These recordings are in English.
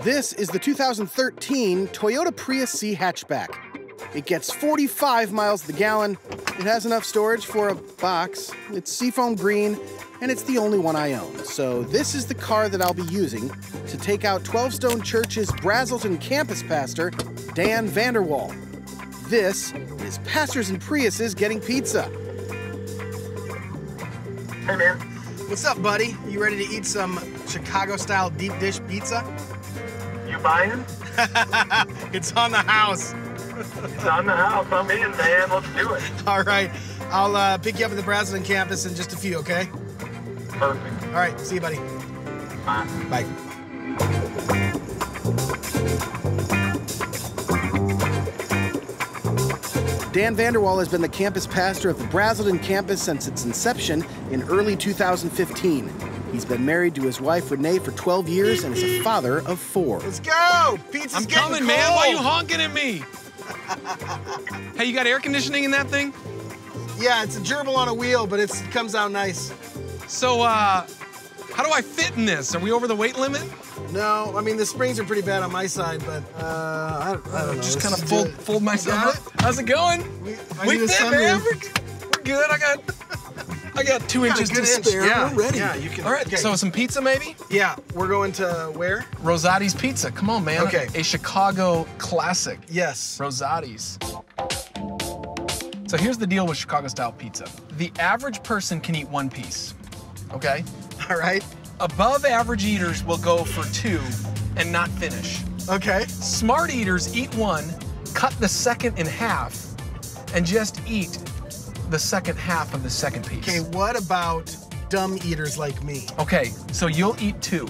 This is the 2013 Toyota Prius C hatchback. It gets 45 miles to the gallon, it has enough storage for a box, it's seafoam green, and it's the only one I own. So this is the car that I'll be using to take out 12 Stone Church's Brazelton campus pastor, Dan Vanderwall. This is Pastors and Priuses Getting Pizza. Hey, man. What's up, buddy? You ready to eat some Chicago-style deep dish pizza? You buying? It's on the house. It's on the house. I'm in, man. Let's do it. All right. I'll pick you up at the Brazelton campus in just a few, okay? Perfect. All right. See you, buddy. Bye. Bye. Dan Vanderwall has been the campus pastor of the Brazelton campus since its inception in early 2015. He's been married to his wife, Renee, for 12 years and is a father of 4. Let's go! Pizza's I'm getting coming, cold. man. Why are you honking at me? Hey, you got air conditioning in that thing? Yeah, it's a gerbil on a wheel, but it comes out nice. So, how do I fit in this? Are we over the weight limit? No, I mean, the springs are pretty bad on my side, but I don't know. Just kind of Let's fold myself got up. How's it going? We We fit, man. We're good. I got 2 inches to spare. Yeah, We're ready. Yeah, you can. All right, okay. so some pizza maybe? Yeah, we're going to where? Rosati's Pizza. Come on, man. Okay. A Chicago classic. Yes. Rosati's. So here's the deal with Chicago-style pizza. The average person can eat 1 piece, okay? All right. Above average eaters will go for 2 and not finish. Okay. Smart eaters eat 1, cut the second in half, and just eat the second half of the second piece. Okay, what about dumb eaters like me? Okay, so you'll eat 2.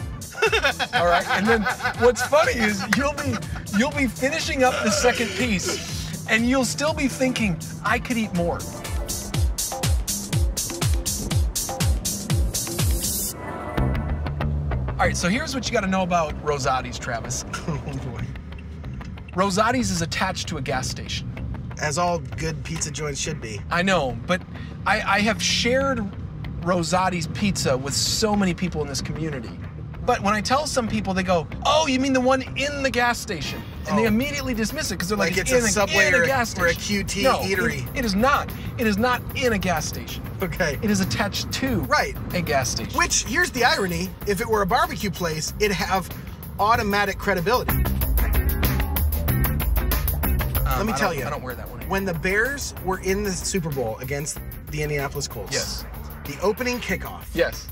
All right, and then what's funny is you'll be finishing up the second piece, and you'll still be thinking, I could eat more. All right, so here's what you got to know about Rosati's, Travis. Oh boy. Rosati's is attached to a gas station. As all good pizza joints should be. I know, but I have shared Rosati's pizza with so many people in this community. But when I tell some people, they go, "Oh, you mean the one in the gas station?" And they immediately dismiss it because they're like, it's a Subway in a gas station. or a QT no, eatery. It is not. It is not in a gas station. Okay. It is attached to a gas station. Which, here's the irony, if it were a barbecue place, it'd have automatic credibility. Let me tell you. I don't wear that one. When the Bears were in the Super Bowl against the Indianapolis Colts, Yes. the opening kickoff, Yes.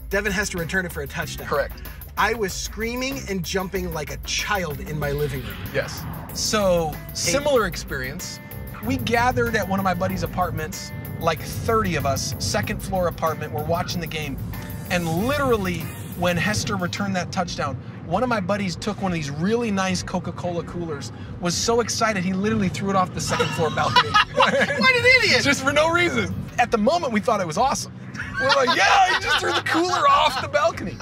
Devin Hester returned it for a touchdown. Correct. I was screaming and jumping like a child in my living room. Yes. So, similar experience. We gathered at one of my buddy's apartments, like 30 of us, second floor apartment. We're watching the game. And literally, when Hester returned that touchdown, one of my buddies took one of these really nice Coca-Cola coolers, was so excited he literally threw it off the second floor balcony. What an idiot! Just for no reason. At the moment, we thought it was awesome. We're like, yeah, he just threw the cooler off the balcony.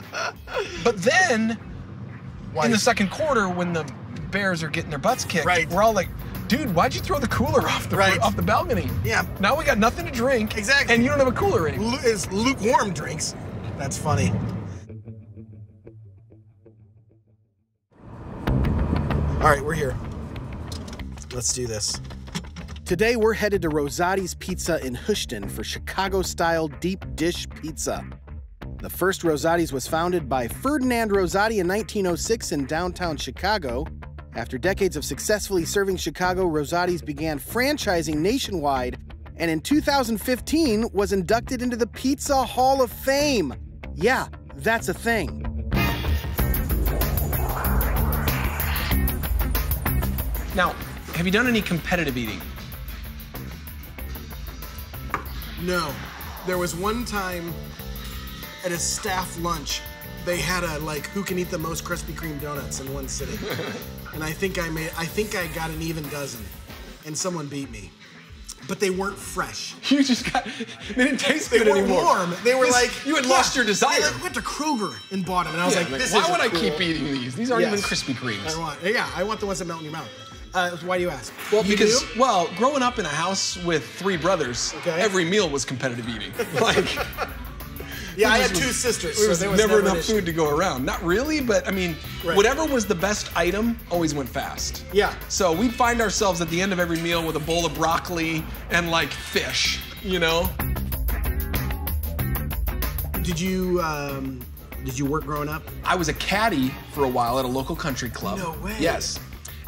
But then, in the second quarter, when the Bears are getting their butts kicked, we're all like, dude, why'd you throw the cooler off the balcony? Yeah. Now we got nothing to drink. Exactly. And you don't have a cooler anymore. It's lukewarm drinks. That's funny. All right, we're here. Let's do this. Today, we're headed to Rosati's Pizza in Houston for Chicago-style deep dish pizza. The first Rosati's was founded by Ferdinand Rosati in 1906 in downtown Chicago. After decades of successfully serving Chicago, Rosati's began franchising nationwide, and in 2015 was inducted into the Pizza Hall of Fame. Yeah, that's a thing. Now, have you done any competitive eating? No. There was one time at a staff lunch, they had a, like, who can eat the most Krispy Kreme donuts in one sitting. And I think I got an even dozen. And someone beat me. But they weren't fresh. You just got, they didn't taste good anymore. They weren't warm. They were like... You had lost your desire. I went to Kroger and bought them, and I was like, this why would I cool. keep eating these? These aren't even Krispy Kremes. I want the ones that melt in your mouth. Why do you ask? Well, because, well, growing up in a house with 3 brothers, every meal was competitive eating. Like, Yeah, I had 2 sisters, There was so there was never an enough issue. food to go around. Not really, but I mean, Right. whatever was the best item always went fast. Yeah. So we'd find ourselves at the end of every meal with a bowl of broccoli and like fish, you know? Did you work growing up? I was a caddy for a while at a local country club. No way. Yes.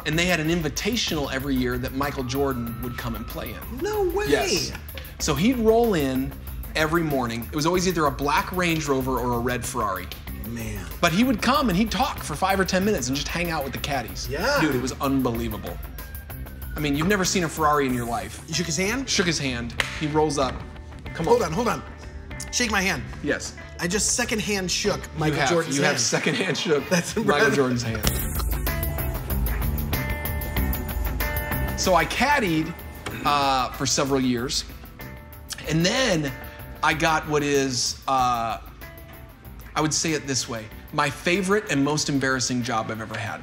And they had an invitational every year that Michael Jordan would come and play in. No way. Yes. So he'd roll in every morning. It was always either a black Range Rover or a red Ferrari. Man. But he would come and he'd talk for 5 or 10 minutes and just hang out with the caddies. Yeah. Dude, it was unbelievable. I mean, you've never seen a Ferrari in your life. You shook his hand? Shook his hand. He rolls up. Come on. Hold on. Shake my hand. Yes. I just secondhand shook Michael Jordan's You hand. have secondhand shook That's Michael impressive. Jordan's hand. So I caddied for several years, and then I got what is, I would say it this way, my favorite and most embarrassing job I've ever had.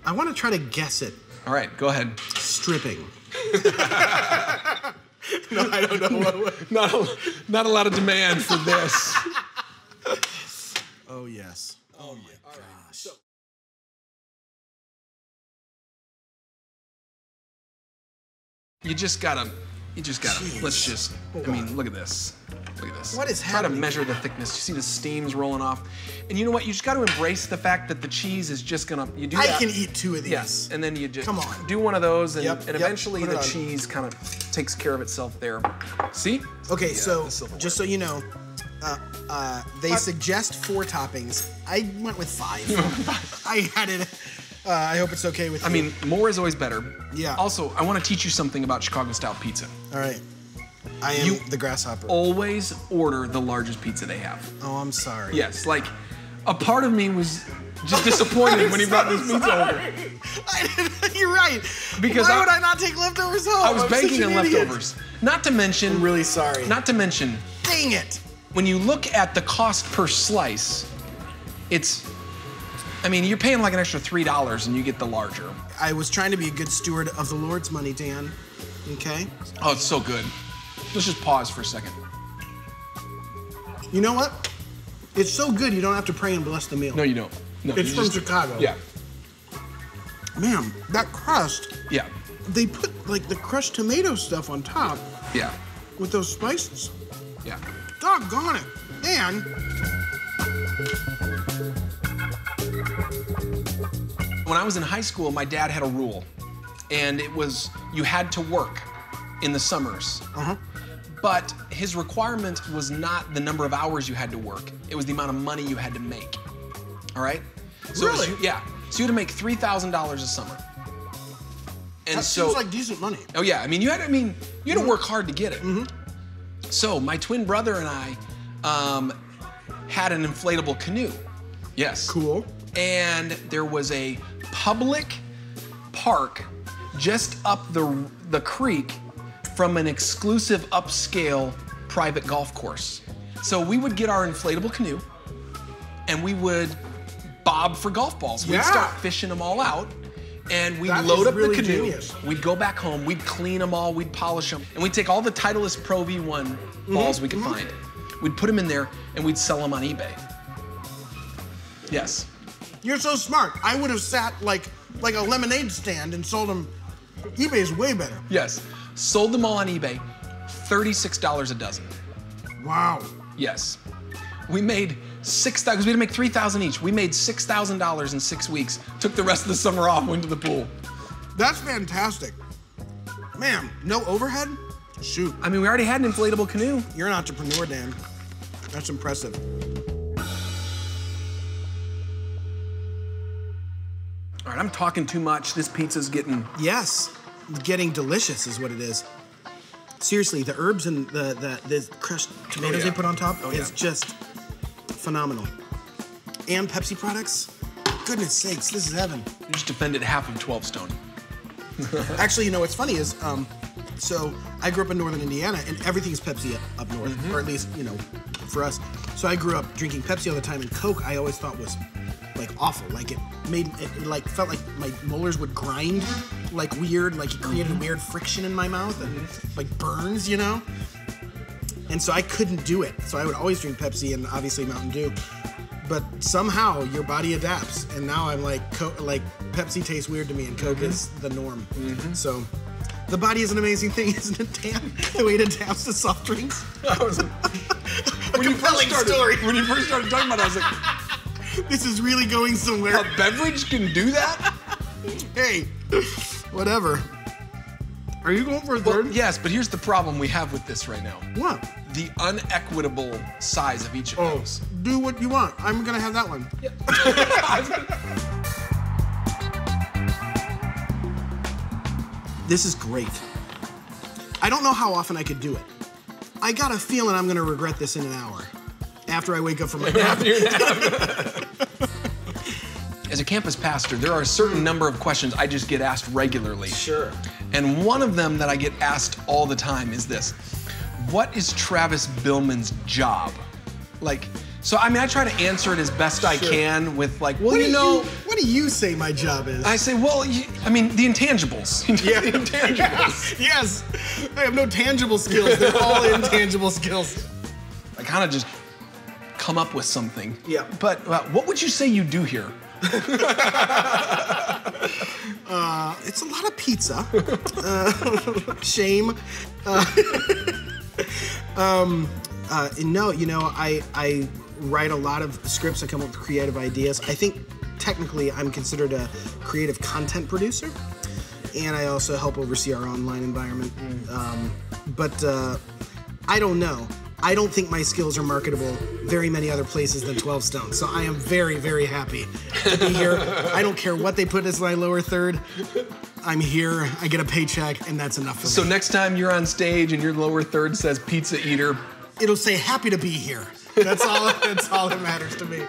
I want to try to guess it. All right, go ahead. Stripping. No, I don't know. Not a lot of demand for this. Oh, yes. Oh, my gosh. You just gotta, Jeez. let's just, Hold I mean, on. look at this. Look at this. What is Try happening? to measure the thickness. You see the steams rolling off. And you know what? You just gotta embrace the fact that the cheese is just gonna, you do I that. can eat 2 of these. Yes, and then you just Come on. do one of those, and, Yep, and yep, eventually put it the on. cheese kind of takes care of itself there. See? Okay, Yeah, so the silverware. just so you know, they suggest 4 toppings. I went with 5. I had it. I hope it's okay with you. I mean, more is always better. Yeah. Also, I want to teach you something about Chicago-style pizza. all right. I am the grasshopper. Always order the largest pizza they have. Oh, I'm sorry. Yes, like, a part of me was just disappointed when he brought this pizza over. You're right. Because Why would I not take leftovers home? I was I'm such banking an on idiot. leftovers. Not to mention, I'm really sorry. Not to mention, Dang it. when you look at the cost per slice, it's, I mean, you're paying like an extra $3 and you get the larger. I was trying to be a good steward of the Lord's money, Dan. Okay? Oh, it's so good. Let's just pause for a second. You know what? It's so good you don't have to pray and bless the meal. No, you don't. No, It's you from just- Chicago. Yeah, Man, that crust, yeah, they put like the crushed tomato stuff on top yeah, with those spices. yeah. Doggone it. And When I was in high school, my dad had a rule, and it was you had to work in the summers. But his requirement was not the number of hours you had to work. It was the amount of money you had to make. All right? So it was- Really? yeah. So you had to make $3,000 a summer. And that so seems like decent money. oh yeah, I mean you had to work hard to get it. So my twin brother and I had an inflatable canoe. Yes. Cool. And there was a public park just up the creek from an exclusive upscale private golf course. So we would get our inflatable canoe and we would bob for golf balls. We'd Yeah. start fishing them all out and we'd That load is up really the canoe. genius. We'd go back home, we'd clean them all, we'd polish them, and we'd take all the Titleist Pro V1 balls we could find. We'd put them in there and we'd sell them on eBay. Yes. You're so smart. I would have sat like a lemonade stand and sold them. eBay's way better. Yes. Sold them all on eBay, $36 a dozen. Wow. Yes. We made because we had to make $3,000 each. We made $6,000 in 6 weeks. Took the rest of the summer off, went to the pool. That's fantastic. Man, no overhead? Shoot. I mean, we already had an inflatable canoe. You're an entrepreneur, Dan. That's impressive. All right, I'm talking too much. This pizza's getting. Yes. Getting delicious is what it is. Seriously, the herbs and the crushed tomatoes yeah. they put on top Oh, is yeah. just phenomenal. And Pepsi products? Goodness sakes, this is heaven. You just defended half of 12 Stone. Actually, you know what's funny is, so I grew up in northern Indiana and everything's Pepsi up north, or at least, you know, for us. So I grew up drinking Pepsi all the time, and Coke I always thought was like awful. Like it like felt like my molars would grind like weird, like it created weird friction in my mouth and like burns, you know? And so I couldn't do it. So I would always drink Pepsi and obviously Mountain Dew. But somehow your body adapts, and now I'm like Pepsi tastes weird to me, and Coke is the norm. So the body is an amazing thing, isn't it, Dan? The way it adapts to soft drinks. When you first started talking about it, I was like, this is really going somewhere. a beverage can do that? Hey, whatever. Are you going for a third? Well, yes, but here's the problem we have with this right now. What? The unequitable size of each of those. Do what you want. I'm gonna have that one. Yeah. This is great. I don't know how often I could do it. I got a feeling I'm gonna regret this in an hour after I wake up from my nap. As a campus pastor, there are a certain number of questions I just get asked regularly. Sure. And one of them that I get asked all the time is this: what is Travis Billman's job? Like, so I mean, I try to answer it as best I can with like, well, what do you say my job is? I say, well, I mean, the intangibles. Yeah. The intangibles. Yes. I have no tangible skills. They're all intangible skills. I kind of just come up with something. Yeah. But what would you say you do here? It's a lot of pizza. Shame. No, you know, I write a lot of scripts. I come up with creative ideas. I think technically I'm considered a creative content producer, and I also help oversee our online environment. But I don't know. I don't think my skills are marketable very many other places than 12 Stone. So I am very, very happy to be here. I don't care what they put as my lower third. I'm here, I get a paycheck, and that's enough for me. So next time you're on stage and your lower third says pizza eater, it'll say happy to be here. That's all that matters to me.